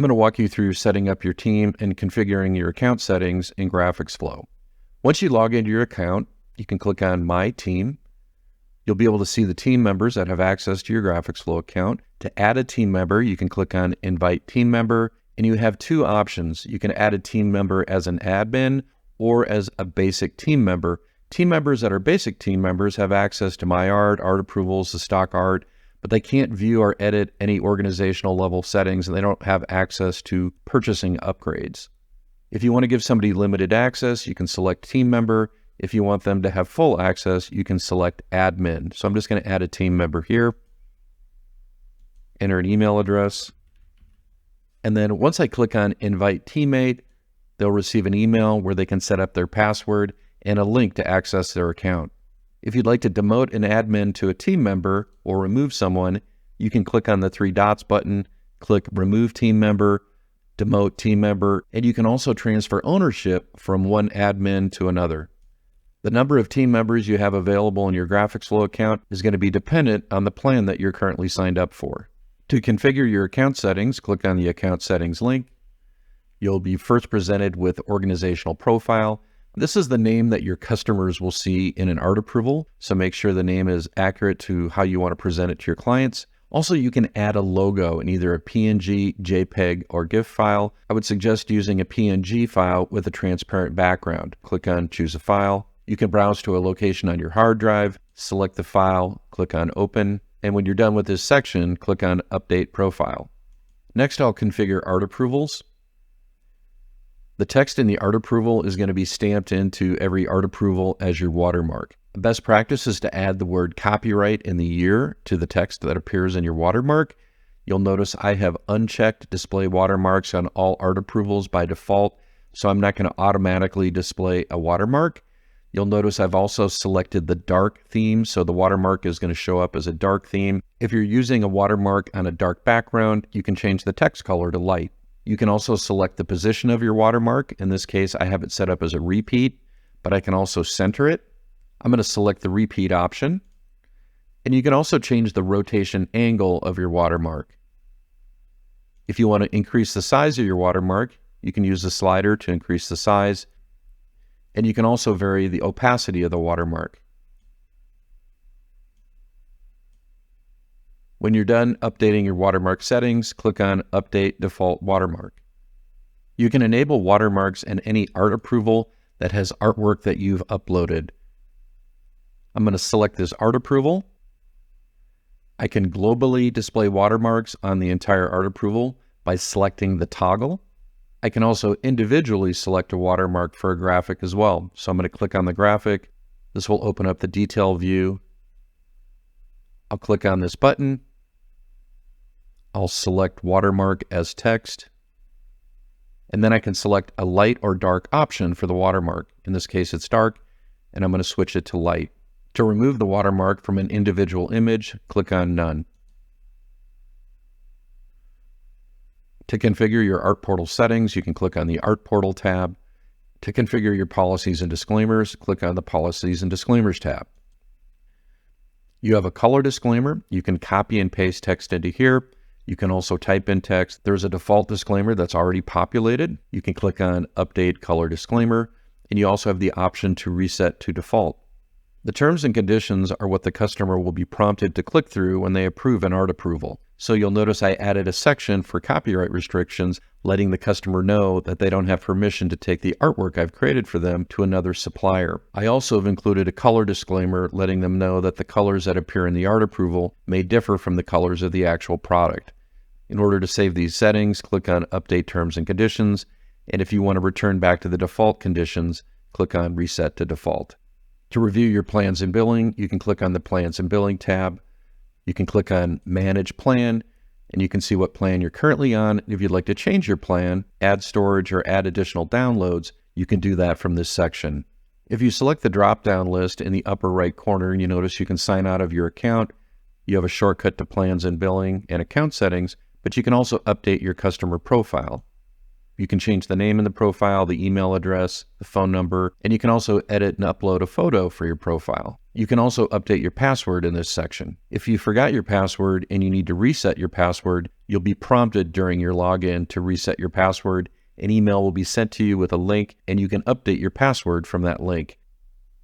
I'm going to walk you through setting up your team and configuring your account settings in GraphicsFlow. Once you log into your account, you can click on My Team. You'll be able to see the team members that have access to your GraphicsFlow account. To add a team member, you can click on Invite Team Member, and you have two options. You can add a team member as an admin or as a basic team member. Team members that are basic team members have access to my art approvals, the stock art, but they can't view or edit any organizational level settings, and they don't have access to purchasing upgrades. If you want to give somebody limited access, you can select team member. If you want them to have full access, you can select admin. So I'm just going to add a team member here, enter an email address, and then once I click on Invite Teammate, they'll receive an email where they can set up their password and a link to access their account. If you'd like to demote an admin to a team member or remove someone, you can click on the three dots button, click Remove Team Member, Demote Team Member, and you can also transfer ownership from one admin to another. The number of team members you have available in your GraphicsFlow account is going to be dependent on the plan that you're currently signed up for. To configure your account settings, click on the Account Settings link. You'll be first presented with Organizational Profile. This is the name that your customers will see in an art approval, so make sure the name is accurate to how you want to present it to your clients. Also, you can add a logo in either a PNG, JPEG, or GIF file. I would suggest using a PNG file with a transparent background. Click on Choose a File. You can browse to a location on your hard drive, select the file, click on Open, and when you're done with this section, click on Update Profile. Next, I'll configure art approvals. The text in the art approval is going to be stamped into every art approval as your watermark. The best practice is to add the word copyright in the year to the text that appears in your watermark. You'll notice I have unchecked display watermarks on all art approvals by default, so I'm not going to automatically display a watermark. You'll notice I've also selected the dark theme, so the watermark is going to show up as a dark theme. If you're using a watermark on a dark background, you can change the text color to light. You can also select the position of your watermark. In this case, I have it set up as a repeat, but I can also center it. I'm going to select the repeat option, and you can also change the rotation angle of your watermark. If you want to increase the size of your watermark, you can use the slider to increase the size. And you can also vary the opacity of the watermark. When you're done updating your watermark settings, click on Update Default Watermark. You can enable watermarks in any art approval that has artwork that you've uploaded. I'm going to select this art approval. I can globally display watermarks on the entire art approval by selecting the toggle. I can also individually select a watermark for a graphic as well. So I'm going to click on the graphic. This will open up the detail view. I'll click on this button. I'll select watermark as text. And then I can select a light or dark option for the watermark. In this case, it's dark, and I'm going to switch it to light. To remove the watermark from an individual image, click on None. To configure your Art Portal settings, you can click on the Art Portal tab. To configure your policies and disclaimers, click on the Policies and Disclaimers tab. You have a color disclaimer. You can copy and paste text into here. You can also type in text. There's a default disclaimer that's already populated. You can click on Update Color Disclaimer, and you also have the option to reset to default. The terms and conditions are what the customer will be prompted to click through when they approve an art approval. So you'll notice I added a section for copyright restrictions, letting the customer know that they don't have permission to take the artwork I've created for them to another supplier. I also have included a color disclaimer, letting them know that the colors that appear in the art approval may differ from the colors of the actual product. In order to save these settings, click on Update Terms and Conditions, and if you want to return back to the default conditions, click on Reset to Default. To review your plans and billing, you can click on the Plans and Billing tab. You can click on Manage Plan, and you can see what plan you're currently on. If you'd like to change your plan, add storage, or add additional downloads, you can do that from this section. If you select the drop-down list in the upper right corner, you notice you can sign out of your account. You have a shortcut to Plans and Billing and Account Settings, but you can also update your customer profile. You can change the name in the profile, the email address, the phone number, and you can also edit and upload a photo for your profile. You can also update your password in this section. If you forgot your password and you need to reset your password, you'll be prompted during your login to reset your password. An email will be sent to you with a link, and you can update your password from that link.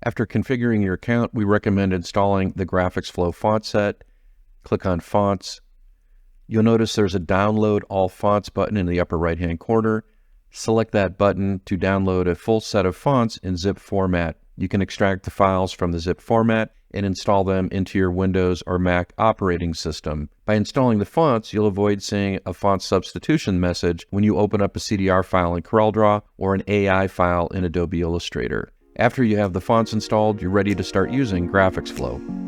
After configuring your account, we recommend installing the GraphicsFlow font set. Click on Fonts. You'll notice there's a Download All Fonts button in the upper right-hand corner. Select that button to download a full set of fonts in zip format. You can extract the files from the zip format and install them into your Windows or Mac operating system. By installing the fonts, you'll avoid seeing a font substitution message when you open up a CDR file in CorelDRAW or an AI file in Adobe Illustrator. After you have the fonts installed, you're ready to start using GraphicsFlow.